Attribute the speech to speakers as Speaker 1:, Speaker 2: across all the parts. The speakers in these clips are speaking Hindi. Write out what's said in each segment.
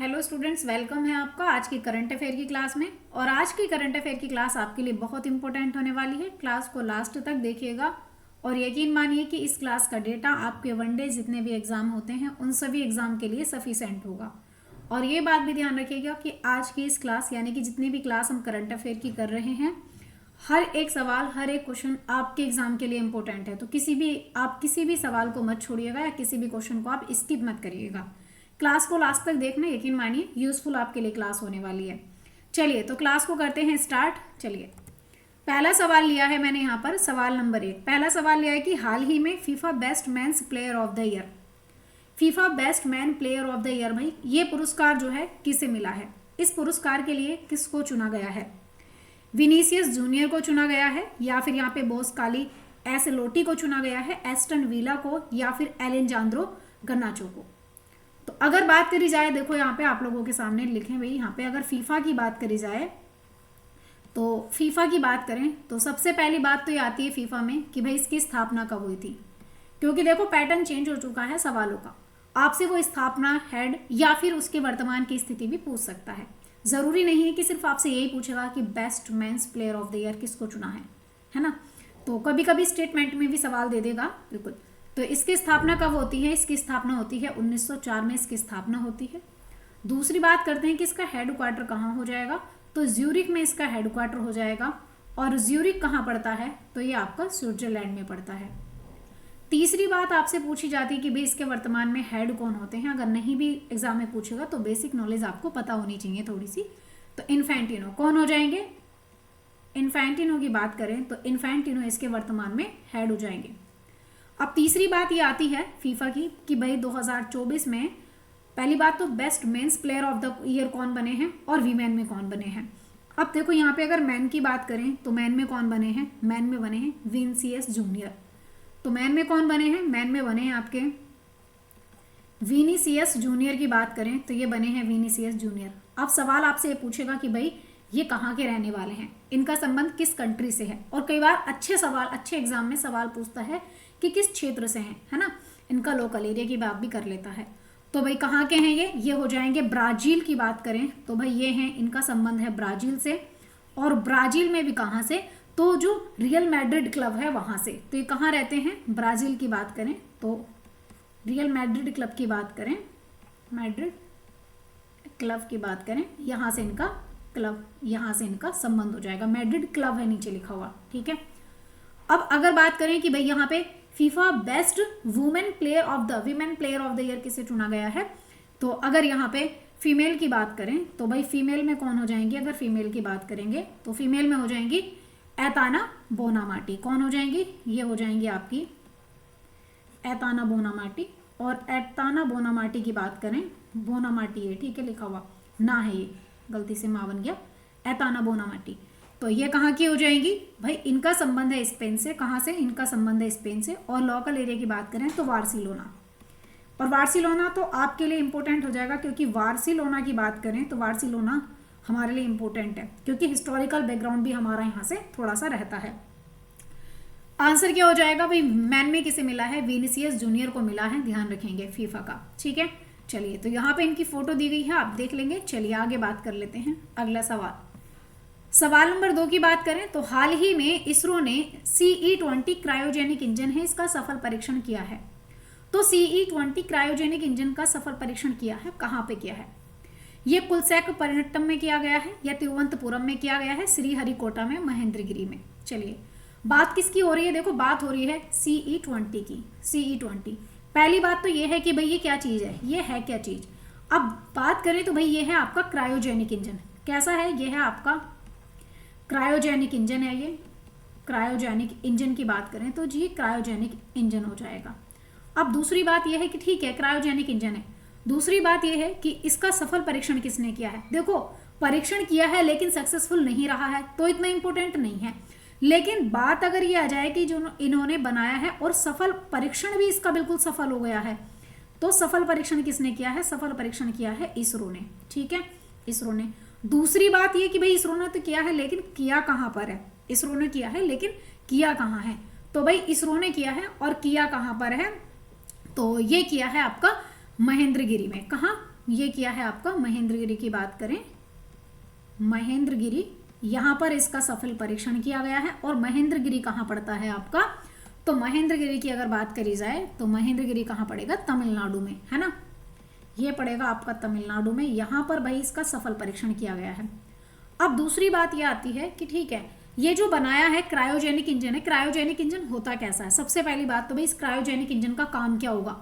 Speaker 1: हेलो स्टूडेंट्स, वेलकम है आपका आज की करंट अफेयर की क्लास में। और आज की करंट अफेयर की क्लास आपके लिए बहुत इंपॉर्टेंट होने वाली है। क्लास को लास्ट तक देखिएगा और यकीन मानिए कि इस क्लास का डेटा आपके वनडे जितने भी एग्जाम होते हैं उन सभी एग्जाम के लिए सफिशेंट होगा। और ये बात भी ध्यान रखिएगा कि आज की इस क्लास यानी कि जितनी भी क्लास हम करंट अफेयर की कर रहे हैं, हर एक सवाल, हर एक क्वेश्चन आपके एग्जाम के लिए इंपॉर्टेंट है। तो किसी भी सवाल को मत छोड़िएगा या किसी भी क्वेश्चन को आप स्किप मत करिएगा। क्लास को लास्ट तक देखना, यकीन मानिए यूजफुल आपके लिए क्लास होने वाली है। चलिए तो क्लास को करते हैं स्टार्ट। चलिए, पहला सवाल लिया है मैंने यहाँ पर, सवाल नंबर 1। पहला सवाल लिया है कि हाल ही में FIFA best men's player of the year, FIFA best man player of the year, भाई ये पुरस्कार जो है किसे मिला है? इस पुरस्कार के लिए किसको चुना गया है? विनीसियस जूनियर को चुना गया है, या फिर यहाँ पे बोस काली एसलोटी को चुना गया है, एस्टन विला को, या फिर एलेजांद्रो गर्नाचो को? तो अगर बात करी जाए, देखो यहाँ पे आप लोगों के सामने लिखें भाई, यहाँ पे अगर फीफा की बात करी जाए तो फीफा की बात करें तो सबसे पहली बात तो ये आती है फीफा में कि भाई इसकी स्थापना कब हुई थी। क्योंकि देखो पैटर्न चेंज हो चुका है सवालों का, आपसे वो स्थापना, हेड या फिर उसके वर्तमान की स्थिति भी पूछ सकता है। जरूरी नहीं है कि सिर्फ आपसे यही पूछेगा कि best men's player of the year किसको चुना है ना। तो कभी कभी स्टेटमेंट में भी सवाल दे देगा, बिल्कुल। तो इसकी स्थापना कब होती है? इसकी स्थापना होती है 1904 में इसकी स्थापना होती है। दूसरी बात करते हैं कि इसका हेड क्वार्टर कहाँ हो जाएगा, तो ज्यूरिख में इसका हेड क्वार्टर हो जाएगा। और ज्यूरिख कहाँ पड़ता है? तो ये आपका स्विट्जरलैंड में पड़ता है। तीसरी बात आपसे पूछी जाती है कि भाई इसके वर्तमान में हेड कौन होते हैं। अगर नहीं भी एग्जाम में पूछेगा तो बेसिक नॉलेज आपको पता होनी चाहिए थोड़ी सी। तो इन्फेंटिनो कौन हो जाएंगे? इन्फेंटिनो की बात करें तो इन्फेंटिनो इसके वर्तमान में हेड हो जाएंगे। अब तीसरी बात ये आती है फीफा की कि भाई 2024 में पहली बात तो best men's player of the year कौन बने हैं और वीमेन में कौन बने हैं। अब देखो यहाँ पे अगर मैन की बात करें तो मैन में कौन बने हैं? मैन में बने हैं विनीसियस जूनियर। तो मैन में कौन बने हैं? मैन में बने हैं आपके विनीसियस जूनियर। की बात करें तो ये बने हैं विनीसियस जूनियर। अब सवाल आपसे ये पूछेगा कि भाई ये कहाँ के रहने वाले हैं, इनका संबंध किस कंट्री से है। और कई बार अच्छे एग्जाम में सवाल पूछता है कि किस क्षेत्र से हैं, है ना, इनका लोकल एरिया की बात भी कर लेता है। तो भाई कहाँ के हैं ये हो जाएंगे ब्राजील। की बात करें तो भाई ये हैं, इनका संबंध है ब्राजील से। और ब्राजील में भी कहाँ से? तो जो रियल मैड्रिड क्लब है वहां से। तो ये कहाँ रहते हैं? ब्राजील की बात करें तो रियल मैड्रिड क्लब की बात करें, मैड्रिड क्लब की बात करें, यहाँ से इनका क्लब, यहाँ से इनका संबंध हो जाएगा। मैड्रिड क्लब है नीचे लिखा हुआ, ठीक है। अब अगर बात करें कि भाई यहाँ पे FIFA best women player of the year किसे चुना गया है, तो अगर यहाँ पे फीमेल की बात करें तो भाई फीमेल में कौन हो जाएंगी? अगर फीमेल की बात करेंगे तो फीमेल में हो जाएंगी एताना बोनामाटी। कौन हो जाएंगी? ये हो जाएंगी आपकी एताना बोनामाटी। और एताना बोनामाटी की बात करें, बोनामाटी है, ठीक है, लिखा हुआ ना है, ये गलती से मां बन गया, एताना बोनामाटी। तो ये कहाँ की हो जाएंगी? भाई इनका संबंध है स्पेन से। कहाँ से? इनका संबंध है स्पेन से। और लोकल एरिया की बात करें तो बार्सिलोना। और बार्सिलोना तो आपके लिए इंपॉर्टेंट हो जाएगा, क्योंकि बार्सिलोना की बात करें तो बार्सिलोना हमारे लिए इंपॉर्टेंट है, क्योंकि हिस्टोरिकल बैकग्राउंड भी हमारा यहाँ से थोड़ा सा रहता है। आंसर क्या हो जाएगा? भाई मैन में किसे मिला है? विनीसियस जूनियर को मिला है, ध्यान रखेंगे फीफा का, ठीक है। चलिए, तो यहाँ पे इनकी फोटो दी गई है, आप देख लेंगे। चलिए आगे बात कर लेते हैं। अगला सवाल नंबर 2 की बात करें तो हाल ही में इसरो ने CE-20 क्रायोजेनिक इंजन है, इसका सफल परीक्षण किया है। तो CE-20 क्रायोजेनिक इंजन का सफल परीक्षण किया है, कहाँ पे किया है? ये कुलसैकपट्टनम में किया गया है, या तिरुवनंतपुरम में किया गया है, श्रीहरिकोटा में, महेंद्रगिरी में। चलिए, बात किसकी हो रही है? देखो बात हो रही है CE-20 की। CE-20 पहली बात तो ये है कि भाई ये क्या चीज है, ये है क्या चीज। अब बात करें तो भाई ये है आपका क्रायोजेनिक इंजन। कैसा है? ये है आपका क्रायोजेनिक इंजन है। ये क्रायोजेनिक इंजन की बात करें तो जी क्रायोजेनिक इंजन हो जाएगा। अब दूसरी बात यह है कि ठीक है क्रायोजेनिक इंजन है, दूसरी बात यह है कि इसका सफल परीक्षण किसने किया है। देखो परीक्षण किया है लेकिन सक्सेसफुल नहीं रहा है, तो इतना इंपॉर्टेंट नहीं है। लेकिन बात अगर ये आ जाए कि जो इन्होंने बनाया है और सफल परीक्षण भी इसका बिल्कुल सफल हो गया है, तो सफल परीक्षण किसने किया है? सफल परीक्षण किया है इसरो ने, ठीक है, इसरो ने। दूसरी बात ये कि भाई इसरो ने तो किया है लेकिन किया कहाँ पर है? इसरो ने किया है लेकिन किया कहाँ है? तो भाई इसरो ने किया है और किया कहाँ पर है? तो ये किया है आपका महेंद्रगिरी में। कहाँ? ये किया है आपका महेंद्रगिरी की बात करें, महेंद्रगिरी, यहाँ पर इसका सफल परीक्षण किया गया है। और महेंद्रगिरी कहाँ पड़ता है आपका, तो महेंद्रगिरी की अगर बात करी जाए तो महेंद्रगिरी कहाँ पड़ेगा, तमिलनाडु में, है ना, ये पड़ेगा आपका तमिलनाडु में। यहाँ पर भाई इसका सफल परीक्षण किया गया है। अब दूसरी बात ये आती है कि ठीक है, ये जो बनाया है क्रायोजेनिक इंजन है, क्रायोजेनिक इंजन होता कैसा है। सबसे पहली बात तो भाई इस क्रायोजेनिक इंजन का काम क्या होगा,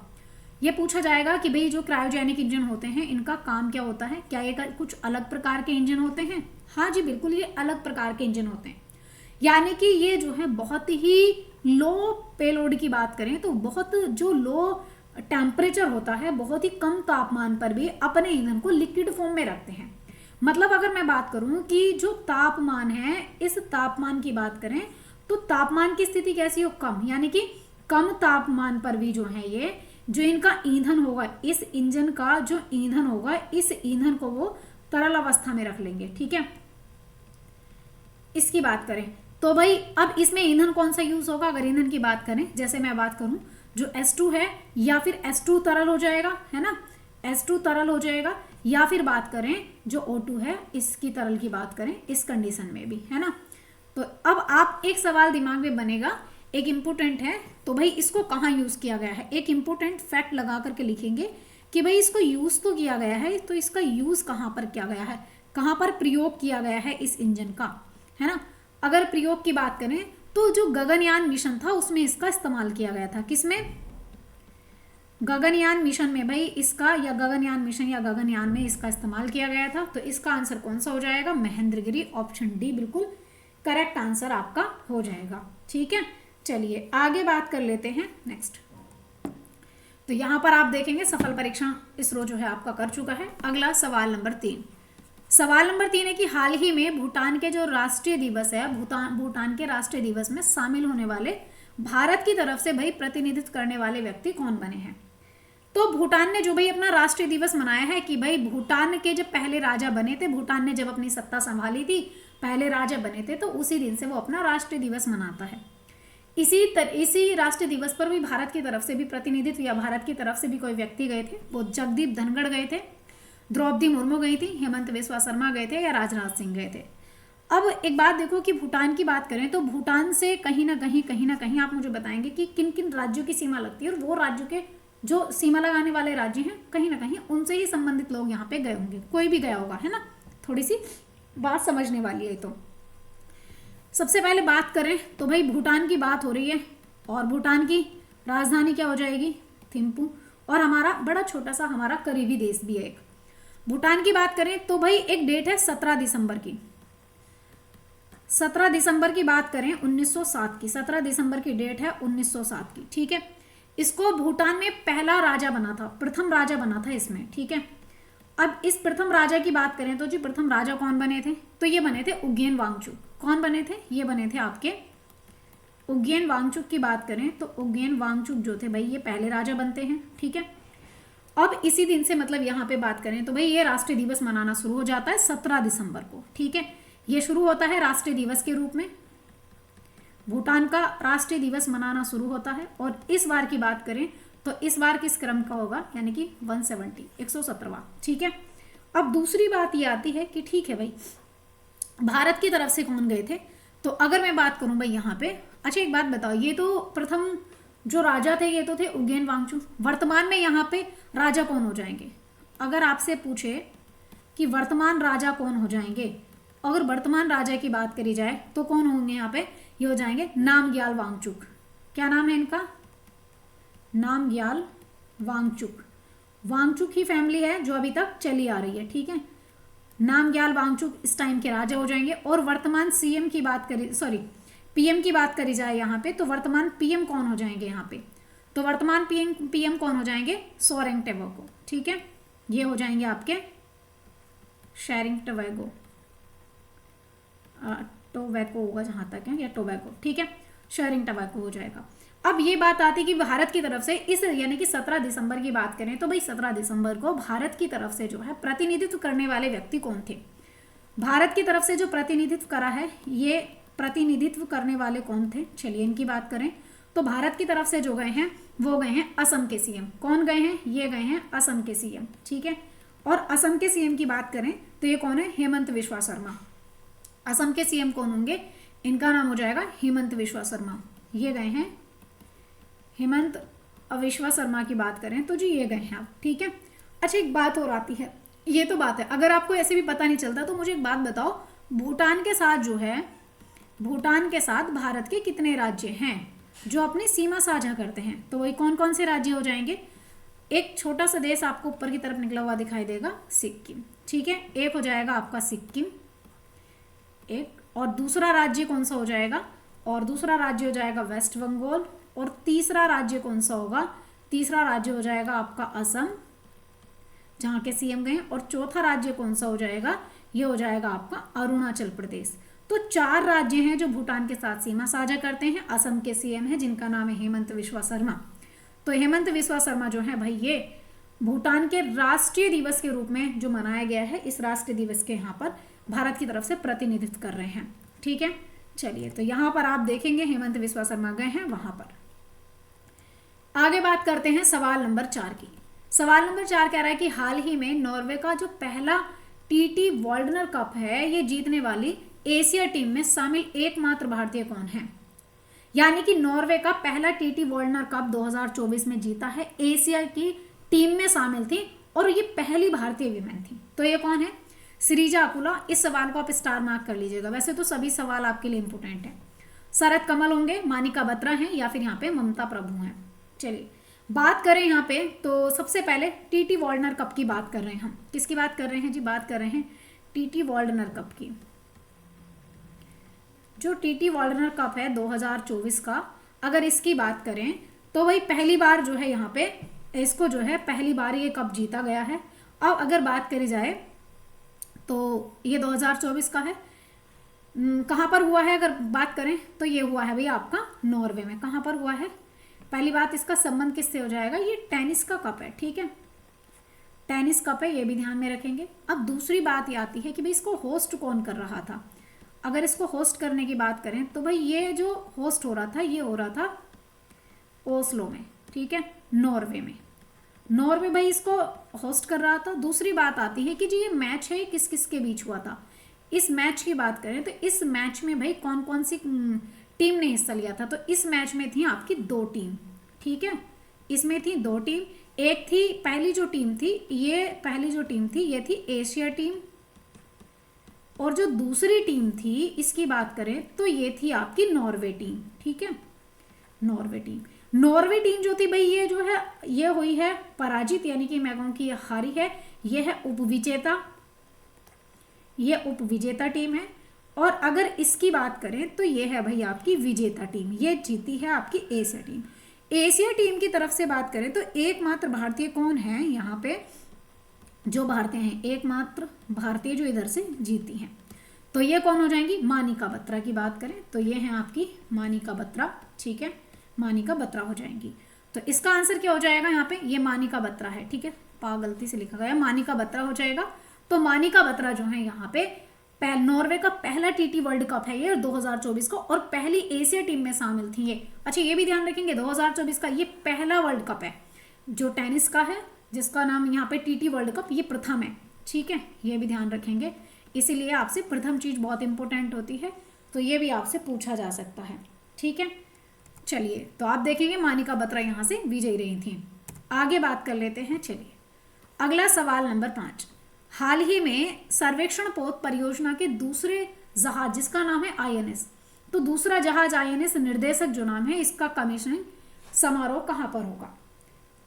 Speaker 1: ये पूछा जाएगा कि भाई जो क्रायोजेनिक इंजन होते हैं इनका काम क्या होता है, क्या ये कुछ अलग प्रकार के इंजन होते हैं। हाँ जी बिल्कुल, ये अलग प्रकार के इंजन होते हैं, यानी कि ये जो है बहुत ही लो पेलोड की बात करें तो बहुत जो लो टेम्परेचर होता है, बहुत ही कम तापमान पर भी अपने ईंधन को लिक्विड फॉर्म में रखते हैं। मतलब अगर मैं बात करूं कि जो तापमान है, इस तापमान की बात करें तो तापमान की स्थिति कैसी हो, कम, यानी कि कम तापमान पर भी जो है ये जो इनका ईंधन होगा, इस इंजन का जो ईंधन होगा, इस ईंधन को वो तरल अवस्था में रख लेंगे। ठीक है, इसकी बात करें तो भाई अब इसमें ईंधन कौन सा यूज होगा, अगर ईंधन की बात करें, जैसे मैं बात करूं जो H2 है या फिर H2 तरल हो जाएगा, है ना, H2 तरल हो जाएगा, या फिर बात करें जो O2 है इसकी तरल की बात करें इस कंडीशन में भी, है ना। तो अब आप एक सवाल दिमाग में बनेगा, एक इम्पोर्टेंट है, तो भाई इसको कहाँ यूज किया गया है, एक इम्पोर्टेंट फैक्ट लगा करके लिखेंगे कि भाई इसको यूज तो किया गया है, तो इसका यूज कहाँ पर किया गया है, कहाँ पर प्रयोग किया गया है इस इंजन का, है ना। अगर प्रयोग की बात करें तो जो गगनयान मिशन था उसमें इसका इस्तेमाल किया गया था, किसमें, गगनयान मिशन में भाई इसका, या गगनयान मिशन या गगनयान में इसका इस्तेमाल किया गया था। तो इसका आंसर कौन सा हो जाएगा, महेंद्रगिरी, ऑप्शन डी बिल्कुल करेक्ट आंसर आपका हो जाएगा। ठीक है, चलिए आगे बात कर लेते हैं नेक्स्ट। तो यहां पर आप देखेंगे सफल परीक्षण इसरो जो है आपका कर चुका है। अगला सवाल नंबर 3, सवाल नंबर 3 है कि हाल ही में भूटान के जो राष्ट्रीय दिवस है, भूटान के राष्ट्रीय दिवस में शामिल होने वाले भारत की तरफ से भाई प्रतिनिधित्व करने वाले व्यक्ति कौन बने हैं। तो भूटान ने जो भाई अपना राष्ट्रीय दिवस मनाया है कि भाई भूटान के जब पहले राजा बने थे, भूटान ने जब अपनी सत्ता संभाली थी, पहले राजा बने थे, तो उसी दिन से वो अपना राष्ट्रीय दिवस मनाता है। इसी राष्ट्रीय दिवस पर भी भारत की तरफ से भी प्रतिनिधित्व या भारत की तरफ से भी कोई व्यक्ति गए थे, वो जगदीप धनखड़ गए थे, द्रौपदी मुर्मू गई थी, हेमंत बिस्वा शर्मा गए थे, या राजनाथ सिंह गए थे। अब एक बात देखो कि भूटान की बात करें तो भूटान से कहीं ना कहीं आप मुझे बताएंगे कि किन किन राज्यों की सीमा लगती है, और वो राज्यों के जो सीमा लगाने वाले राज्य हैं कहीं ना कहीं उनसे ही संबंधित लोग यहाँ पे गए होंगे, कोई भी गया होगा, है ना। थोड़ी सी बात समझने वाली है। तो सबसे पहले बात करें तो भाई भूटान की बात हो रही है, और भूटान की राजधानी क्या हो जाएगी, थिम्पू, और हमारा बड़ा छोटा सा हमारा करीबी देश भी है एक। भूटान की बात करें तो भाई एक डेट है 17 दिसंबर की, 17 दिसंबर की बात करें 1907 की, 17 दिसंबर की डेट है 1907 की। ठीक है, इसको भूटान में पहला राजा बना था, प्रथम राजा बना था इसमें। ठीक है, अब इस प्रथम राजा की बात करें तो जी प्रथम राजा कौन बने थे, तो ये बने थे उज्ञेन वांगचुक। कौन बने थे, ये बने थे आपके उज्ञेन वांगचुक की बात करें तो उज्ञेन वांगचुक जो थे भाई ये पहले राजा बनते हैं। ठीक है, अब इसी दिन से मतलब यहाँ पे बात करें तो भाई ये राष्ट्रीय दिवस मनाना शुरू हो जाता है 17 दिसंबर को। ठीक है, ये शुरू होता है राष्ट्रीय दिवस के रूप में, भूटान का राष्ट्रीय दिवस मनाना शुरू होता है। और इस बार की बात करें तो इस बार किस क्रम का होगा, यानी कि 117वां। ठीक है, अब दूसरी बात ये आती है कि ठीक है भाई भारत की तरफ से कौन गए थे, तो अगर मैं बात करूं भाई यहाँ पे, अच्छा एक बात बताओ, ये तो प्रथम जो राजा थे ये तो थे उज्ञेन वांगचुक, वर्तमान में यहाँ पे राजा कौन हो जाएंगे, अगर आपसे पूछे कि वर्तमान राजा कौन हो जाएंगे, अगर वर्तमान राजा की बात करी जाए तो कौन होंगे यहाँ पे, ये हो जाएंगे नामग्याल वांगचुक। क्या नाम है इनका, नामग्याल वांगचुक। वांगचुक ही फैमिली है जो अभी तक चली आ रही है। ठीक है, नामग्याल वांगचुक इस टाइम के राजा हो जाएंगे। और वर्तमान सीएम की बात करी, सॉरी पीएम की बात करी जाए यहाँ पे, तो वर्तमान पीएम कौन हो जाएंगे यहाँ पे, तो वर्तमान पीएम कौन हो जाएंगे, सोरेंग टोबैगो। ठीक है, ये हो जाएंगे आपके शेरिंग टोबैगो, टोबैगो होगा जहां तक है, या टोबैगो। ठीक है, शेरिंग टोबैगो हो जाएगा। अब ये बात आती कि भारत की तरफ से इस यानी कि 17 दिसंबर की बात करें तो भाई 17 दिसंबर को भारत की तरफ से जो है प्रतिनिधित्व करने वाले व्यक्ति कौन थे, भारत की तरफ से जो प्रतिनिधित्व करा है, ये प्रतिनिधित्व करने वाले कौन थे। चलिए इनकी बात करें तो भारत की तरफ से जो गए हैं वो गए हैं असम के सीएम। कौन गए हैं, ये गए हैं असम के सीएम। ठीक है, और असम के सीएम की बात करें तो ये कौन है, हेमंत विश्वा शर्मा। असम के सीएम कौन होंगे, इनका नाम हो जाएगा हेमंत विश्वा शर्मा। ये गए हैं हेमंत विश्वा शर्मा की बात करें तो जी ये गए हैं आप, ठीक है। अच्छा एक बात और आती है, ये तो बात है, अगर आपको ऐसे भी पता नहीं चलता तो मुझे एक बात बताओ, भूटान के साथ जो है, भूटान के साथ भारत के कितने राज्य हैं जो अपनी सीमा साझा करते हैं, तो वही कौन कौन से राज्य हो जाएंगे। एक छोटा सा देश आपको ऊपर की तरफ निकला हुआ दिखाई देगा, सिक्किम, ठीक है। एक हो जाएगा आपका सिक्किम एक, और दूसरा राज्य कौन सा हो जाएगा, और दूसरा राज्य हो जाएगा वेस्ट बंगाल, और तीसरा राज्य कौन सा होगा, तीसरा राज्य हो जाएगा आपका असम जहाँ के सीएम गए, और चौथा राज्य कौन सा हो जाएगा, ये हो जाएगा आपका अरुणाचल प्रदेश। तो 4 राज्य हैं जो भूटान के साथ सीमा साझा करते हैं। असम के सीएम है जिनका नाम है हेमंत विश्वा शर्मा। तो हेमंत विश्वा शर्मा जो है भाई, ये भूटान के राष्ट्रीय दिवस के रूप में जो मनाया गया है, इस राष्ट्रीय दिवस के यहाँ पर भारत की तरफ से प्रतिनिधित्व कर रहे हैं, ठीक है। चलिए, तो यहाँ पर आप देखेंगे हेमंत विश्वा शर्मा गए हैं वहां पर। आगे बात करते हैं सवाल नंबर 4 की। सवाल नंबर 4 कह रहा है कि हाल ही में नॉर्वे का जो पहला टीटी वार्डनर कप है, ये जीतने वाली एशिया टीम में शामिल एकमात्र भारतीय कौन है। यानी कि नॉर्वे का पहला टीटी वार्डनर कप 2024 में जीता है, एशिया की टीम में शामिल थी और ये पहली भारतीय विमेन थी। तो ये कौन है, श्रीजा अकुला। इस सवाल को आप स्टार मार्क कर लीजिएगा, वैसे तो सभी सवाल आपके लिए इंपोर्टेंट है। शरद कमल होंगे, मानिका बत्रा हैं, या फिर यहाँ पे ममता प्रभु हैं। चलिए बात करें यहाँ पे, तो सबसे पहले टीटी वार्डनर कप की बात कर रहे हैं हम। किसकी बात कर रहे हैं जी, बात कर रहे हैं टीटी वार्डनर कप की। जो टीटी वार्डनर कप है 2024 का, अगर इसकी बात करें तो वही पहली बार जो है यहाँ पे इसको जो है पहली बार ये कप जीता गया है। अब अगर बात करी जाए तो ये 2024 का है। कहाँ पर हुआ है अगर बात करें तो ये हुआ है भैया आपका नॉर्वे में। कहाँ पर हुआ है, पहली बात इसका संबंध किससे हो जाएगा, ये टेनिस का कप है, ठीक है, टेनिस कप है, ये भी ध्यान में रखेंगे। अब दूसरी बात ये आती है कि भाई इसको होस्ट कौन कर रहा था। अगर इसको होस्ट करने की बात करें तो भाई ये जो होस्ट हो रहा था, ये हो रहा था ओस्लो में, ठीक है, नॉर्वे में। नॉर्वे भाई इसको होस्ट कर रहा था। दूसरी बात आती है कि जी ये मैच है किस किस के बीच हुआ था। इस मैच की बात करें तो इस मैच में भाई कौन कौन सी टीम ने हिस्सा लिया था। तो इस मैच में थी आपकी 2 टीम, ठीक है, इसमें थी 2 टीम। एक थी पहली जो टीम थी, ये थी एशिया टीम, और जो दूसरी टीम थी इसकी बात करें तो ये थी आपकी नॉर्वे टीम, ठीक है, नॉर्वे टीम जो थी भाई ये जो है ये हुई है पराजित, यानी कि मैं कहूँ कि ये हारी है। ये है उपविजेता, ये उपविजेता टीम है। और अगर इसकी बात करें तो ये है भाई आपकी विजेता टीम, ये जीती है आपकी एशिया टीम। एशिया टीम की तरफ से बात करें तो एकमात्र भारतीय कौन है यहाँ पे, जो भारतीय हैं, एकमात्र भारतीय जो इधर से जीती हैं, तो ये कौन हो जाएंगी, मानिका बत्रा की बात करें तो ये है आपकी मानिका बत्रा, ठीक है, मानिका बत्रा हो जाएंगी। तो इसका आंसर क्या हो जाएगा यहाँ पे, ये मानिका बत्रा है, ठीक है, गलती से लिखा गया, मानिका बत्रा हो जाएगा। तो मानिका बत्रा जो है यहाँ पे नॉर्वे का पहला टीटी वर्ल्ड कप है ये 2024 का, और पहली एशिया टीम में शामिल थी ये। अच्छा ये भी ध्यान रखेंगे 2024 का ये पहला वर्ल्ड कप है जो टेनिस का है, जिसका नाम यहाँ पे टीटी वर्ल्ड कप, ये प्रथम है, ठीक है, ये भी ध्यान रखेंगे। इसीलिए आपसे प्रथम चीज बहुत इंपॉर्टेंट होती है, तो ये भी आपसे पूछा जा सकता है, ठीक है। चलिए तो आप देखेंगे मानिका बत्रा यहाँ से विजयी रही थी। आगे बात कर लेते हैं। चलिए अगला सवाल नंबर 5। हाल ही में सर्वेक्षण पोत परियोजना के दूसरे जहाज जिसका नाम है INS, तो दूसरा जहाज INS निर्देशक जो नाम है, इसका कमीशनिंग समारोह कहाँ पर होगा।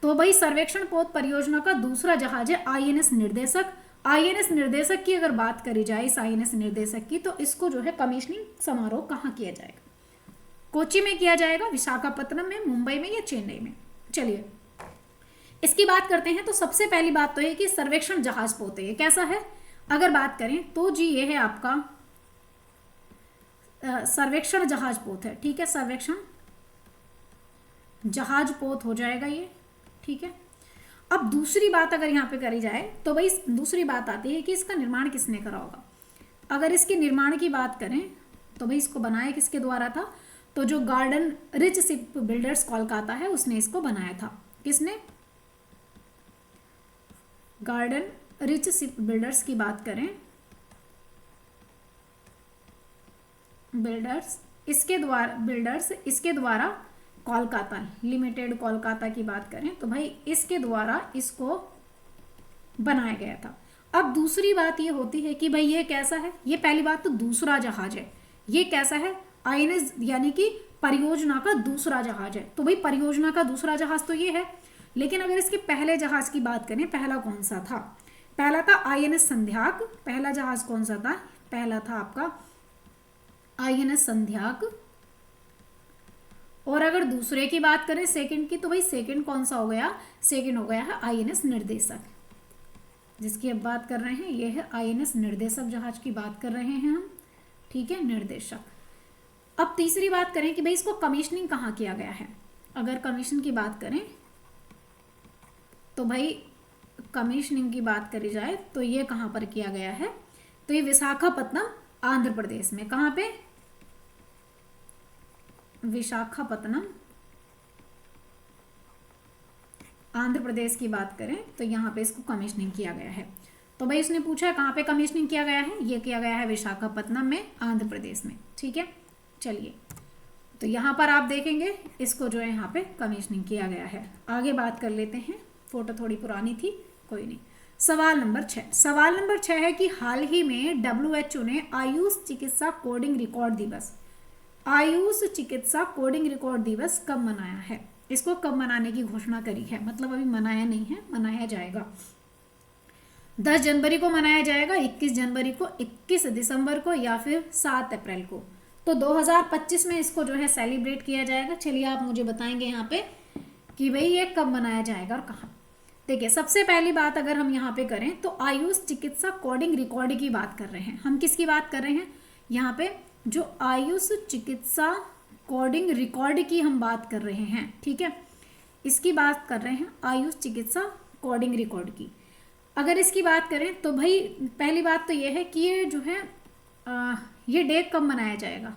Speaker 1: तो भाई सर्वेक्षण पोत परियोजना का दूसरा जहाज है INS निर्देशक। INS निर्देशक की अगर बात करी जाए, इस INS निर्देशक की, तो इसको जो है कमीशनिंग समारोह कहाँ किया जाएगा, कोच्चि में किया जाएगा, विशाखापत्तनम में, मुंबई में या चेन्नई में। चलिए इसकी बात करते हैं। तो सबसे पहली बात तो है कि सर्वेक्षण जहाज पोत है, ये कैसा है अगर बात करें तो जी ये है आपका सर्वेक्षण जहाज पोत है, ठीक है, सर्वेक्षण जहाज पोत हो जाएगा ये, ठीक है। अब दूसरी बात अगर यहाँ पे करी जाए तो भाई दूसरी बात आती है कि इसका निर्माण किसने करा होगा। अगर इसके निर्माण की बात करें तो भाई इसको बनाया किसके द्वारा था, तो जो garden rich ship builders Kolkata है उसने इसको बनाया था। किसने, गार्डन रिच शिप बिल्डर्स की बात करें, बिल्डर्स इसके द्वारा कोलकाता लिमिटेड, कोलकाता की बात करें तो भाई इसके द्वारा इसको बनाया गया था। अब दूसरी बात ये होती है कि भाई ये कैसा है, ये पहली बात तो दूसरा जहाज है, ये कैसा है, आईएनएस यानी कि परियोजना का दूसरा जहाज है। तो भाई परियोजना का दूसरा जहाज तो ये है, लेकिन अगर इसके पहले जहाज की बात करें, पहला कौन सा था, पहला था आईएनएस संध्याक। पहला जहाज कौन सा था, पहला था आपका आईएनएस संध्याक। और अगर दूसरे की बात करें सेकंड की, तो भाई सेकंड कौन सा हो गया, सेकंड हो गया है आईएनएस निर्देशक, जिसकी अब बात कर रहे हैं ये है आईएनएस निर्देशक जहाज की बात कर रहे हैं हम, ठीक है, निर्देशक। अब तीसरी बात करें कि भाई इसको कमीशनिंग कहाँ किया गया है। अगर कमीशन की बात करें तो भाई कमीशनिंग की बात करी जाए तो ये कहाँ पर किया गया है, तो ये विशाखापत्तनम आंध्र प्रदेश में। कहाँ पे, विशाखापत्तनम आंध्र प्रदेश की बात करें तो यहाँ पे इसको कमीशनिंग किया गया है। तो भाई इसने पूछा कहाँ पे कमीशनिंग किया गया है, ये किया गया है विशाखापत्तनम में, आंध्र प्रदेश में, ठीक है। चलिए, तो यहाँ पर आप देखेंगे इसको जो है यहाँ पे कमीशनिंग किया गया है। आगे बात कर लेते हैं, फोटो थोड़ी पुरानी थी, कोई नहीं। सवाल नंबर 6, सवाल नंबर 6 है कि हाल ही में WHO ने आयुष चिकित्सा कोडिंग रिकॉर्ड दिवस, आयुष चिकित्सा कोडिंग रिकॉर्ड दिवस कब मनाया है। इसको कब मनाने की घोषणा करी है, मतलब अभी मनाया नहीं है, मनाया जाएगा। 10 जनवरी को मनाया जाएगा, 21 जनवरी को, 21 दिसंबर को, या फिर 7 अप्रैल को। तो 2025 में इसको जो है सेलिब्रेट किया जाएगा। चलिए आप मुझे बताएंगे यहाँ पे कि भाई ये कब मनाया जाएगा और कहाँ। देखिए, सबसे पहली बात अगर हम यहाँ पे करें तो आयुष चिकित्सा कोडिंग रिकॉर्ड की बात कर रहे हैं हम। किसकी बात कर रहे हैं यहाँ पे, जो आयुष चिकित्सा कोडिंग रिकॉर्ड की हम बात कर रहे हैं, ठीक है, इसकी बात कर रहे हैं, आयुष चिकित्सा कोडिंग रिकॉर्ड की। अगर इसकी बात करें तो भाई पहली बात तो ये है कि ये जो है ये डे कब मनाया जाएगा।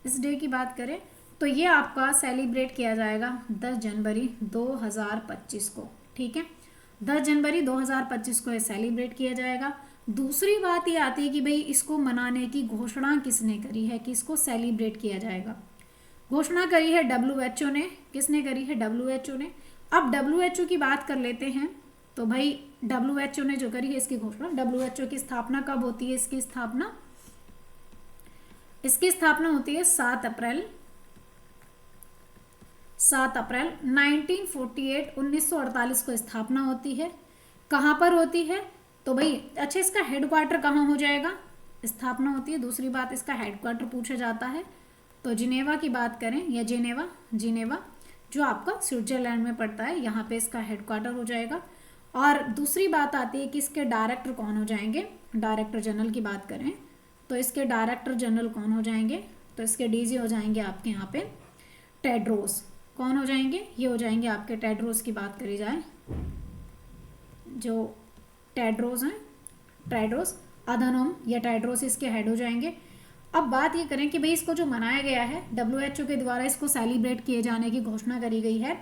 Speaker 1: इस डे की बात करें तो ये आपका सेलिब्रेट किया जाएगा 10 जनवरी 2025 को, ठीक है, 10 जनवरी 2025 को ये सेलिब्रेट किया जाएगा। दूसरी बात ये आती है कि भाई इसको मनाने की घोषणा किसने करी है कि इसको सेलिब्रेट किया जाएगा। घोषणा करी है WHO ने। किसने करी है, WHO ने। अब WHO की बात कर लेते हैं तो भाई WHO ने जो करी है इसकी घोषणा, WHO की स्थापना कब होती है, इसकी स्थापना होती है 7 अप्रैल 1948, 1948 को स्थापना होती है। कहाँ पर होती है, तो भाई अच्छा इसका हेडक्वार्टर कहाँ हो जाएगा, स्थापना होती है। दूसरी बात, इसका हेडक्वार्टर पूछा जाता है तो जिनेवा की बात करें, या जिनेवा जो आपका स्विट्जरलैंड में पड़ता है, यहाँ पे इसका हेडक्वार्टर हो जाएगा। और दूसरी बात आती है कि इसके डायरेक्टर कौन हो जाएंगे। डायरेक्टर जनरल की बात करें तो इसके डायरेक्टर जनरल कौन हो जाएंगे, तो इसके डीजी हो जाएंगे आपके यहाँ पे टेड्रोस। कौन हो जाएंगे, ये हो जाएंगे आपके टेड्रोस की बात करी जाए, जो टेड्रोस हैं, टेड्रोस अधानोम या टेड्रोस इसके हेड हो जाएंगे। अब बात ये करें कि भाई इसको जो मनाया गया है WHO के द्वारा, इसको सेलिब्रेट किए जाने की घोषणा करी गई है।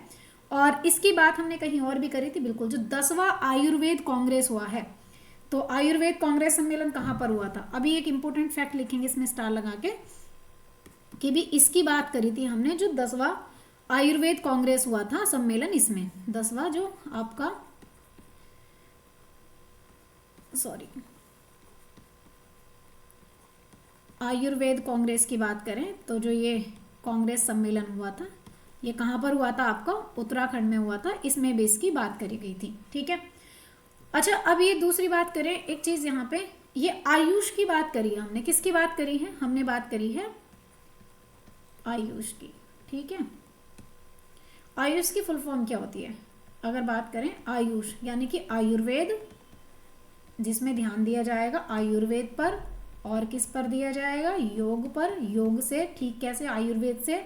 Speaker 1: और इसकी बात हमने कहीं और भी करी थी, बिल्कुल, जो 10वां आयुर्वेद कांग्रेस हुआ है, तो आयुर्वेद कांग्रेस सम्मेलन कहाँ पर हुआ था। अभी एक इंपॉर्टेंट फैक्ट लिखेंगे इसमें स्टार लगा के कि भी इसकी बात करी थी हमने, जो 10वां आयुर्वेद कांग्रेस हुआ था सम्मेलन, इसमें 10वां जो आपका आयुर्वेद कांग्रेस की बात करें तो जो ये कांग्रेस सम्मेलन हुआ था, ये कहाँ पर हुआ था, आपका उत्तराखंड में हुआ था। इसमें भी इसकी बात करी गई थी, ठीक है। अच्छा, अब ये दूसरी बात करें, एक चीज यहाँ पे, ये आयुष की बात करी है हमने। किसकी बात करी है, हमने बात करी है आयुष की, ठीक है। आयुष की फुल फॉर्म क्या होती है, अगर बात करें आयुष यानी कि आयुर्वेद, जिसमें ध्यान दिया जाएगा आयुर्वेद पर, और किस पर दिया जाएगा, योग पर। योग से ठीक कैसे, आयुर्वेद से,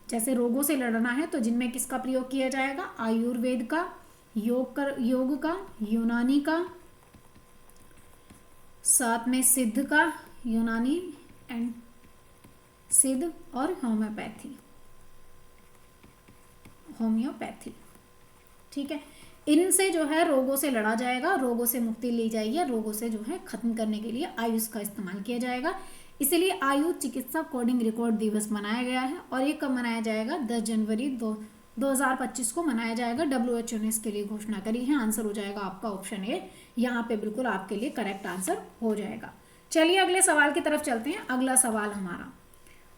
Speaker 1: जैसे रोगों से लड़ना है तो जिनमें किसका प्रयोग किया जाएगा, आयुर्वेद का, योग का, यूनानी का, साथ में सिद्ध का, यूनानी एंड सिद्ध, और होम्योपैथी, ठीक है। इनसे जो है रोगों से लड़ा जाएगा, रोगों से मुक्ति ली जाएगी, रोगों से जो है खत्म करने के लिए आयुष का इस्तेमाल किया जाएगा। इसलिए आयुष चिकित्सा कोडिंग रिकॉर्ड दिवस मनाया गया है। और ये कब मनाया जाएगा? 10 जनवरी 2025 को मनाया जाएगा। WHO ने इसके लिए घोषणा करी है। आंसर हो जाएगा आपका ऑप्शन ए, यहाँ पे बिल्कुल आपके लिए करेक्ट आंसर हो जाएगा। चलिए अगले सवाल की तरफ चलते हैं। अगला सवाल हमारा,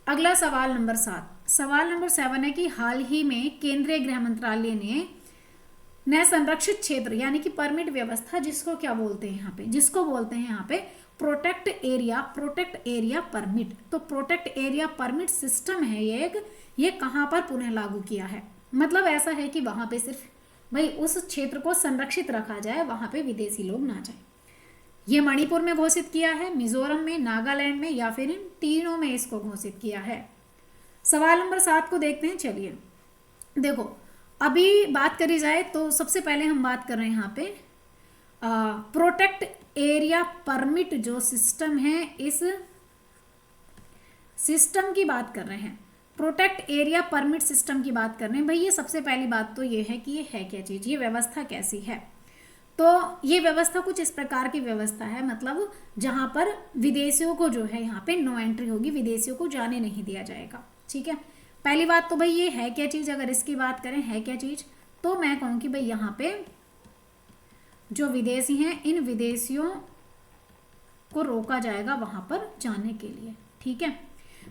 Speaker 1: अगला सवाल नंबर 7। सवाल नंबर 7 है कि हाल ही में केंद्रीय गृह मंत्रालय ने नए संरक्षित क्षेत्र यानी कि परमिट व्यवस्था, जिसको क्या बोलते हैं यहाँ पे, जिसको बोलते हैं यहाँ पे प्रोटेक्ट एरिया परमिट। तो प्रोटेक्ट एरिया परमिट सिस्टम है ये कहाँ पर पुनः लागू किया है? मतलब ऐसा है कि वहां पे सिर्फ भाई उस क्षेत्र को संरक्षित रखा जाए, वहां पे विदेशी लोग ना जाए। ये मणिपुर में घोषित किया है, मिजोरम में, नागालैंड में, या फिर इन तीनों में इसको घोषित किया है। सवाल नंबर 7 को देखते हैं। चलिए देखो, अभी बात करी जाए तो सबसे पहले हम बात कर रहे हैं यहाँ पे प्रोटेक्ट एरिया परमिट जो सिस्टम है, इस सिस्टम की बात कर रहे हैं। प्रोटेक्ट एरिया परमिट सिस्टम की बात कर रहे हैं। भाई ये सबसे पहली बात तो ये है कि ये है क्या चीज़, ये व्यवस्था कैसी है? तो ये व्यवस्था कुछ इस प्रकार की व्यवस्था है, मतलब जहाँ पर विदेशियों को जो है यहाँ पे नो एंट्री होगी, विदेशियों को जाने नहीं दिया जाएगा। ठीक है, पहली बात तो भाई ये है क्या चीज़, अगर इसकी बात करें है क्या चीज़, तो मैं कहूँ कि भाई यहाँ पे जो विदेशी हैं, इन विदेशियों को रोका जाएगा वहाँ पर जाने के लिए। ठीक है,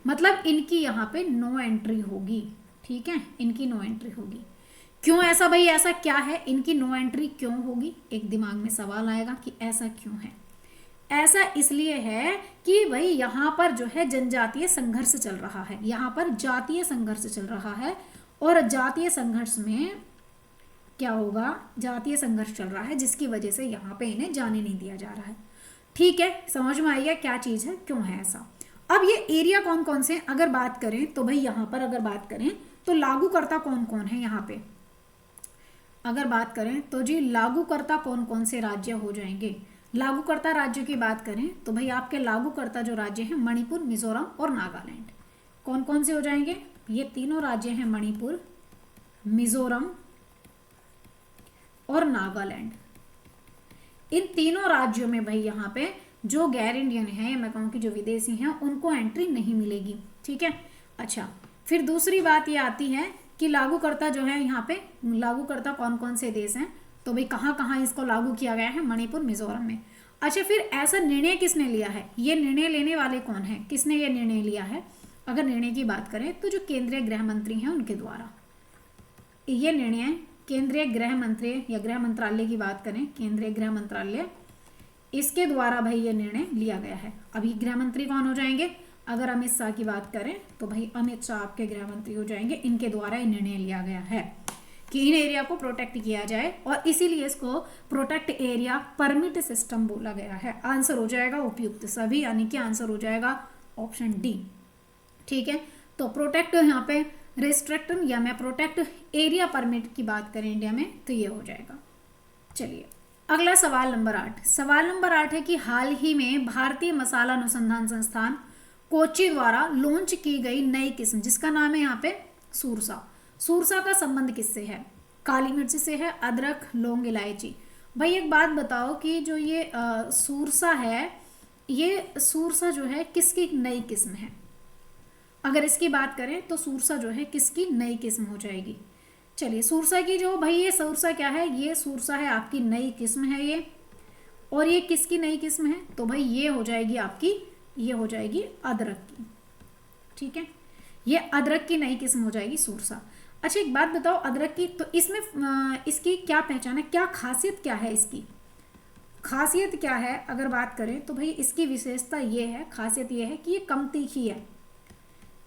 Speaker 1: मतलब इनकी यहाँ पे नो एंट्री होगी। ठीक है, इनकी नो एंट्री होगी। क्यों ऐसा भाई, ऐसा क्या है, इनकी नो एंट्री क्यों होगी? एक दिमाग में सवाल आएगा कि ऐसा क्यों है। ऐसा इसलिए है कि भाई यहाँ पर जो है जनजातीय संघर्ष चल रहा है, यहाँ पर जातीय संघर्ष चल रहा है, और जातीय संघर्ष में क्या होगा, जातीय संघर्ष चल रहा है, जिसकी वजह से यहाँ पे इन्हें जाने नहीं दिया जा रहा है। ठीक है, समझ में आइए क्या चीज़ है, क्यों है ऐसा। अब ये एरिया कौन कौन से, अगर बात करें तो भाई यहाँ पर अगर बात करें तो लागूकर्ता कौन कौन है यहाँ पे, अगर बात करें तो जी लागूकर्ता कौन कौन से राज्य हो जाएंगे। लागूकर्ता राज्यों की बात करें तो भाई आपके लागूकर्ता जो राज्य हैं मणिपुर, मिजोरम और नागालैंड। कौन कौन से हो जाएंगे? ये तीनों राज्य हैं, मणिपुर, मिजोरम और नागालैंड। इन तीनों राज्यों में भाई यहाँ पे जो गैर इंडियन है, मैं कहूँ कि जो विदेशी हैं, उनको एंट्री नहीं मिलेगी। ठीक है, अच्छा फिर दूसरी बात ये आती है कि लागूकर्ता जो है यहाँ पे, लागूकर्ता कौन कौन से देश हैं, तो भाई कहाँ कहाँ इसको लागू किया गया है, मणिपुर, मिजोरम में। अच्छा फिर ऐसा निर्णय किसने लिया है, ये निर्णय लेने वाले कौन है, किसने ये निर्णय लिया है? अगर निर्णय की बात करें तो जो केंद्रीय गृह मंत्री हैं उनके द्वारा ये निर्णय, केंद्रीय गृह मंत्री या गृह मंत्रालय की बात करें, केंद्रीय गृह मंत्रालय, इसके द्वारा भाई ये निर्णय लिया गया है। अभी गृह मंत्री कौन हो जाएंगे? अगर अमित शाह की बात करें तो भाई अमित शाह आपके गृह मंत्री हो जाएंगे। इनके द्वारा ये निर्णय लिया गया है कि इन एरिया को प्रोटेक्ट किया जाए, और इसीलिए इसको प्रोटेक्ट एरिया परमिट सिस्टम बोला गया है। आंसर हो जाएगा उपयुक्त सभी, यानी कि आंसर हो जाएगा ऑप्शन डी। ठीक है, तो प्रोटेक्ट यहाँ पे रिस्ट्रिक्ट या मैं प्रोटेक्ट एरिया परमिट की बात करें इंडिया में तो ये हो जाएगा। चलिए अगला सवाल नंबर 8। सवाल नंबर 8 है कि हाल ही में भारतीय मसाला अनुसंधान संस्थान कोच्चि द्वारा लॉन्च की गई नई किस्म, जिसका नाम है यहाँ पे सूरसा। सूरसा का संबंध किससे है? काली मिर्च से है, अदरक, लौंग, इलायची। भाई एक बात बताओ कि जो ये सूरसा है, ये सूरसा जो है किसकी नई किस्म है? अगर इसकी बात करें तो सूरसा जो है किसकी नई किस्म हो जाएगी? चलिए सूरसा की जो भाई, ये सूरसा क्या है, ये सूरसा है आपकी नई किस्म है ये, और ये किसकी नई किस्म है? तो भाई ये हो जाएगी आपकी, ये हो जाएगी अदरक की। ठीक है, ये अदरक की नई किस्म हो जाएगी सूरसा। अच्छा एक बात बताओ, अदरक की तो इसमें इसकी क्या पहचान है, क्या खासियत क्या है इसकी? खासियत क्या है अगर बात करें तो भाई इसकी विशेषता ये है, खासियत ये है कि ये कम तीखी है।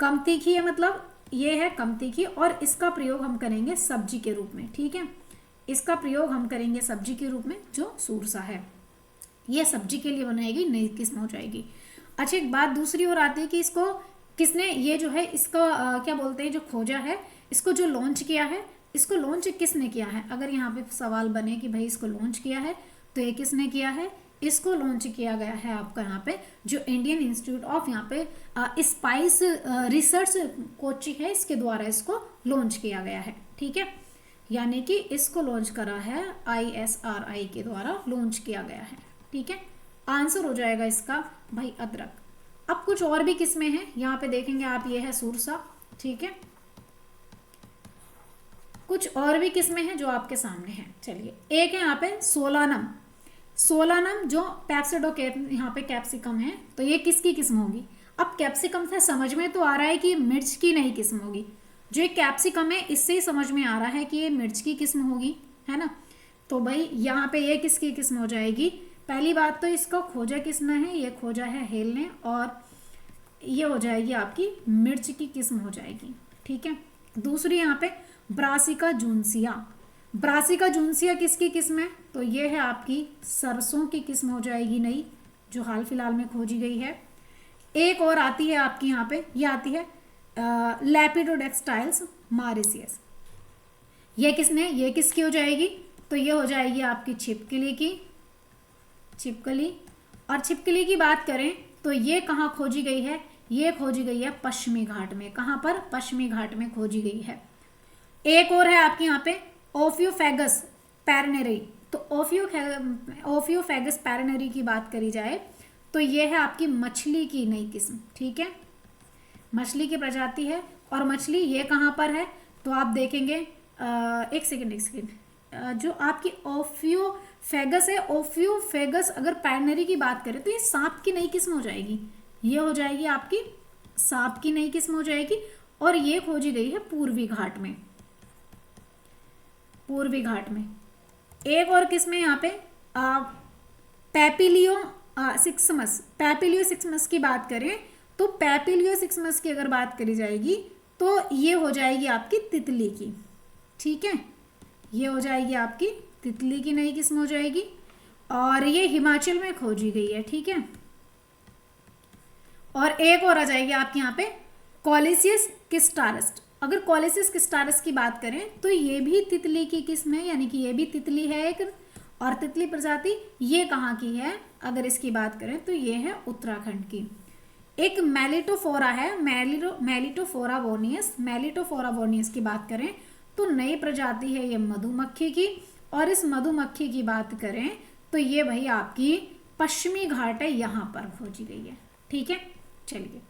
Speaker 1: कम तीखी है मतलब ये है कम तीखी, और इसका प्रयोग हम करेंगे सब्जी के रूप में। ठीक है, इसका प्रयोग हम करेंगे सब्जी के रूप में। जो सूरसा है ये सब्जी के लिए बनाएगी, नई किस्म हो जाएगी। अच्छा एक बात दूसरी ओर आती है कि इसको किसने, ये जो है इसका क्या बोलते हैं, जो खोजा है, इसको जो लॉन्च किया है, इसको लॉन्च किसने किया है? अगर यहाँ पे सवाल बने कि भाई इसको लॉन्च किया है तो ये किसने किया है? इसको लॉन्च किया गया है आपका यहाँ पे जो इंडियन इंस्टीट्यूट ऑफ यहाँ पे स्पाइस रिसर्च कोच्चि है, इसके द्वारा इसको लॉन्च किया गया है। ठीक है, यानी कि इसको लॉन्च करा है ISRI के द्वारा लॉन्च किया गया है। ठीक है, आंसर हो जाएगा इसका भाई अदरक। अब कुछ और भी किस्में हैं यहाँ पे देखेंगे आप, ये है सूरसा। ठीक है, कुछ और भी किस्में हैं जो आपके सामने हैं। चलिए, एक है यहाँ पे सोलानम। सोलानम जो पैप्सिडो यहाँ पे कैप्सिकम है, तो ये किसकी किस्म होगी? अब कैप्सिकम से समझ में तो आ रहा है कि ये मिर्च की नई किस्म होगी। जो ये कैप्सिकम है इससे ही समझ में आ रहा है कि ये मिर्च की किस्म होगी, है ना। तो भाई यहाँ पे ये किसकी किस्म हो जाएगी? पहली बात तो इसको खोजा किसने है? ये खोजा है हेल ने, और ये हो जाएगी आपकी मिर्च की किस्म हो जाएगी। ठीक है, दूसरी यहाँ पे ब्रासिका जूनसिया। ब्रासिका जूनसिया किसकी किस्म है? तो ये है आपकी सरसों की किस्म हो जाएगी नई, जो हाल फिलहाल में खोजी गई है। एक और आती है आपकी यहाँ पे, ये आती है लेपिडोडेक्टाइल्स मारिसियस। ये किसने, ये किसकी हो जाएगी? तो ये हो जाएगी आपकी छिपकली की, छिपकली। और छिपकली की बात करें तो ये कहाँ खोजी गई है? ये खोजी गई है पश्चिमी घाट में। कहाँ पर? पश्चिमी घाट में खोजी गई है। एक और है आपके यहाँ पे ओफियोफेगस पैरनेरी। तो ओफियोफेगस पैरनेरी की बात करी जाए तो ये है आपकी मछली की नई किस्म। ठीक है, मछली की प्रजाति है। और मछली ये कहाँ पर है? तो आप देखेंगे एक सेकेंड, जो आपकी ओफियोफेगस है, ओफियोफेगस अगर पैरनेरी की बात करें तो ये सांप की नई किस्म हो जाएगी। ये हो जाएगी आपकी सांप की नई किस्म हो जाएगी। और ये खोजी गई है पूर्वी घाट में, पूर्वी घाट में। एक और किस्म है यहाँ पे पैपिलियो सिक्समस। पैपिलियो सिक्समस की बात करें तो पैपिलियो सिक्समस की अगर बात करी जाएगी तो ये हो जाएगी आपकी तितली की। ठीक है, ये हो जाएगी आपकी तितली की नई किस्म हो जाएगी, और ये हिमाचल में खोजी गई है। ठीक है, और एक और आ जाएगी आपके यहाँ पे कॉलेसियस किस्टारस। अगर कॉलेसियस किस्टारस की बात करें तो ये भी तितली की किस्म है, यानी कि ये भी तितली है एक, और तितली प्रजाति ये कहाँ की है? अगर इसकी बात करें तो ये है उत्तराखंड की। एक मेलिटोफोरा है, मेलिटोफोरा वोनियस। मेलिटोफोरा वोनियस की बात करें तो नई प्रजाति है ये मधुमक्खी की, और इस मधुमक्खी की बात करें तो ये भाई आपकी पश्चिमी घाट है, यहाँ पर खोजी गई है। ठीक है, चलिए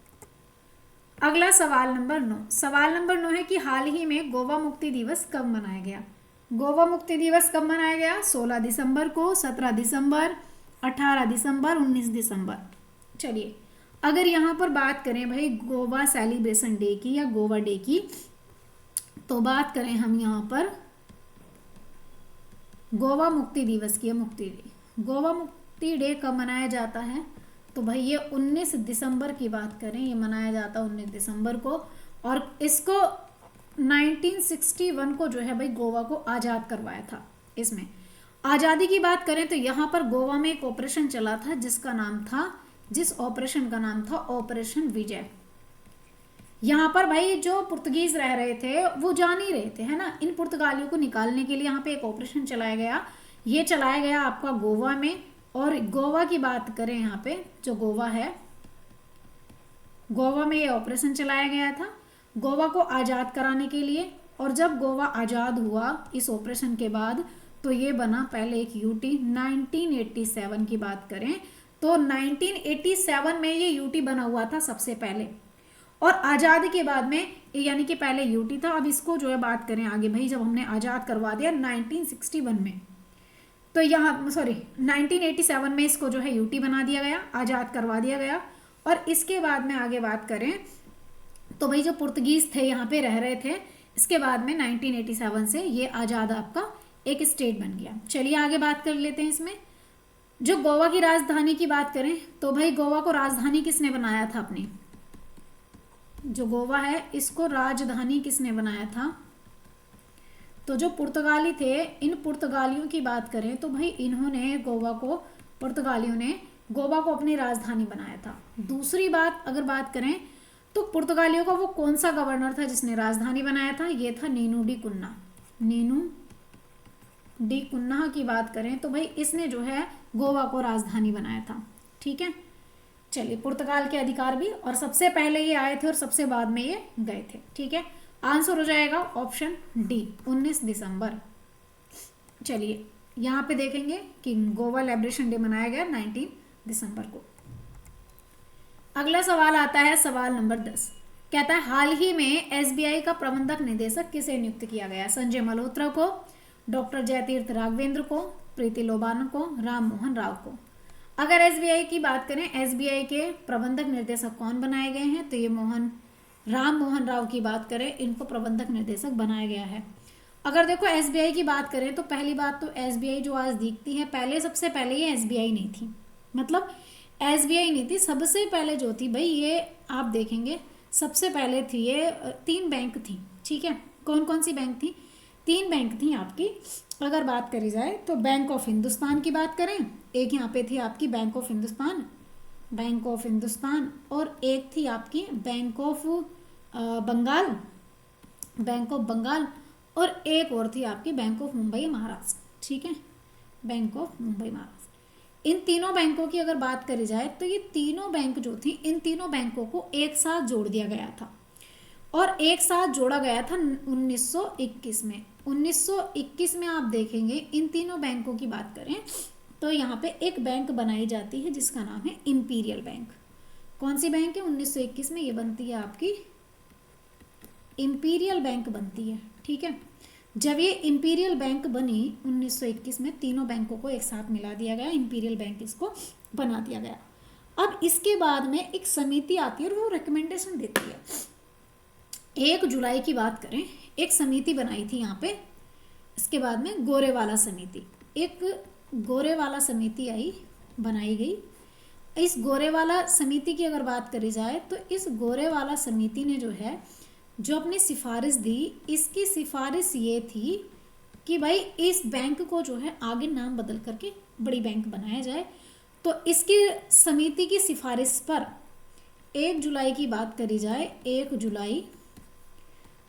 Speaker 1: अगला सवाल नंबर 9। सवाल नंबर 9 है कि हाल ही में गोवा मुक्ति दिवस कब मनाया गया? गोवा मुक्ति दिवस कब मनाया गया? 16 दिसंबर को, 17 दिसंबर, 18 दिसंबर, 19 दिसंबर। चलिए, अगर यहाँ पर बात करें भाई गोवा सेलिब्रेशन डे की या गोवा डे की, तो बात करें हम यहाँ पर गोवा मुक्ति दिवस की, मुक्ति डे। गोवा मुक्ति डे कब मनाया जाता है? तो भाई ये 19 दिसंबर की बात करें, ये मनाया जाता है 19 दिसंबर को। और इसको 1961 को जो है भाई गोवा को आज़ाद करवाया था। इसमें आज़ादी की बात करें तो यहाँ पर गोवा में एक ऑपरेशन चला था जिस ऑपरेशन का नाम था ऑपरेशन विजय। यहाँ पर भाई जो पुर्तगीज रह रहे थे वो जा नहीं रहे थे, है ना। इन पुर्तगालियों को निकालने के लिए यहाँ पे एक ऑपरेशन चलाया गया। ये चलाया गया आपका गोवा में। और गोवा की बात करें, यहाँ पे जो गोवा है, गोवा में ये ऑपरेशन चलाया गया था गोवा को आज़ाद कराने के लिए। और जब गोवा आज़ाद हुआ इस ऑपरेशन के बाद तो ये बना पहले एक यूटी। 1987 की बात करें तो 1987 में ये यूटी बना हुआ था सबसे पहले। और आज़ादी के बाद में, यानी कि पहले यूटी था, अब इसको जो है बात करें आगे भाई, जब हमने आज़ाद करवा दिया 1961 में, तो यहाँ 1987 में इसको जो है यूटी बना दिया गया, आज़ाद करवा दिया गया। और इसके बाद में आगे बात करें तो भाई जो पुर्तगीज थे यहाँ पे रह रहे थे, इसके बाद में 1987 से ये आज़ाद आपका एक स्टेट बन गया। चलिए आगे बात कर लेते हैं। इसमें जो गोवा की राजधानी की बात करें तो भाई गोवा को राजधानी किसने बनाया था अपनी? जो गोवा है इसको राजधानी किसने बनाया था? तो जो पुर्तगाली थे, इन पुर्तगालियों की बात करें तो भाई इन्होंने पुर्तगालियों ने गोवा को अपनी राजधानी बनाया था। दूसरी बात अगर बात करें तो पुर्तगालियों का वो कौन सा गवर्नर था जिसने राजधानी बनाया था? ये था नीनू डी कुन्ना। नीनू डी कुन्ना की बात करें तो भाई इसने जो है गोवा को राजधानी बनाया था। ठीक है, चलिए पुर्तगाल के अधिकार भी, और सबसे पहले ये आए थे और सबसे बाद में ये गए थे। ठीक है, आंसर हो जाएगा ऑप्शन डी 19 दिसंबर। चलिए यहाँ पे देखेंगे कि गोवा लिबरेशन डे मनाया गया 19 दिसंबर को। अगला सवाल आता है सवाल नंबर 10। कहता है हाल ही में एसबीआई का प्रबंधक निदेशक किसे नियुक्त किया गया? संजय मल्होत्रा को, डॉक्टर जयतीर्थ राघवेंद्र को, प्रीति लोबाना को, राम मोहन राव को। अगर एसबीआई की बात करें, एसबीआई के प्रबंधक निर्देशक कौन बनाए गए हैं? तो ये राम मोहन राव की बात करें, इनको प्रबंधक निर्देशक बनाया गया है। अगर देखो एसबीआई की बात करें तो पहली बात तो एसबीआई जो आज दिखती है, पहले सबसे पहले ये एसबीआई नहीं थी, मतलब एसबीआई नहीं थी, सबसे पहले जो थी भाई ये आप देखेंगे सबसे पहले थी ये 3 बैंक थी। ठीक है, कौन कौन सी बैंक थी? 3 बैंक थी आपकी। अगर बात करी जाए तो बैंक ऑफ हिंदुस्तान की बात करें, एक यहाँ पे थी आपकी बैंक ऑफ हिंदुस्तान, और एक थी आपकी बैंक ऑफ बंगाल, और एक और थी आपकी बैंक ऑफ मुंबई महाराष्ट्र। ठीक है, बैंक ऑफ मुंबई महाराष्ट्र। इन तीनों बैंकों की अगर बात करी जाए तो ये तीनों बैंक जो थी, इन तीनों बैंकों को एक साथ जोड़ दिया गया था, और एक साथ जोड़ा गया था 1921 में। 1921 में आप देखेंगे इन तीनों बैंकों की बात करें तो यहाँ पे एक बैंक बनाई जाती है जिसका नाम है इंपीरियल बैंक। कौन सी बैंक है? 1921 में ये बनती है आपकी इंपीरियल बैंक बनती है। ठीक है, जब ये इंपीरियल बैंक बनी 1921 में, तीनों बैंकों को एक साथ मिला दिया गया, इंपीरियल बैंक इसको बना दिया गया। अब इसके बाद में एक समिति आती है और वो रिकमेंडेशन देती है। 1 जुलाई की बात करें, एक समिति बनाई थी यहाँ पे। इसके बाद में गोरेवाला समिति, एक गोरेवाला समिति बनाई गई। इस गोरेवाला समिति की अगर बात करी जाए तो इस गोरेवाला समिति ने जो है जो अपनी सिफारिश दी, इसकी सिफारिश ये थी कि भाई इस बैंक को जो है आगे नाम बदल करके बड़ी बैंक बनाया जाए। तो इसकी समिति की सिफारिश पर 1 जुलाई की बात करी जाए, 1 जुलाई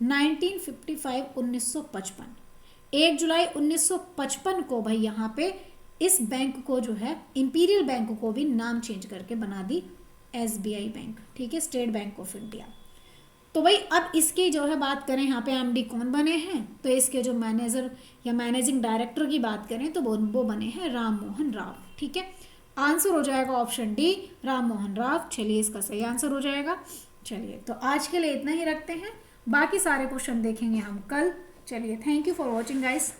Speaker 1: 1955 1 जुलाई 1955 को भाई यहाँ पे इस बैंक को जो है इंपीरियल बैंक को भी नाम चेंज करके बना दी एसबीआई बैंक। ठीक है, स्टेट बैंक ऑफ इंडिया। तो भाई अब इसकी जो है बात करें यहाँ पे एमडी कौन बने हैं, तो इसके जो मैनेजर या मैनेजिंग डायरेक्टर की बात करें तो वो बने हैं राम मोहन राव। ठीक है, आंसर हो जाएगा ऑप्शन डी राम मोहन राव। चलिए इसका सही आंसर हो जाएगा। चलिए तो आज के लिए इतना ही रखते हैं, बाकी सारे क्वेश्चन देखेंगे हम कल। चलिए, thank you for watching guys.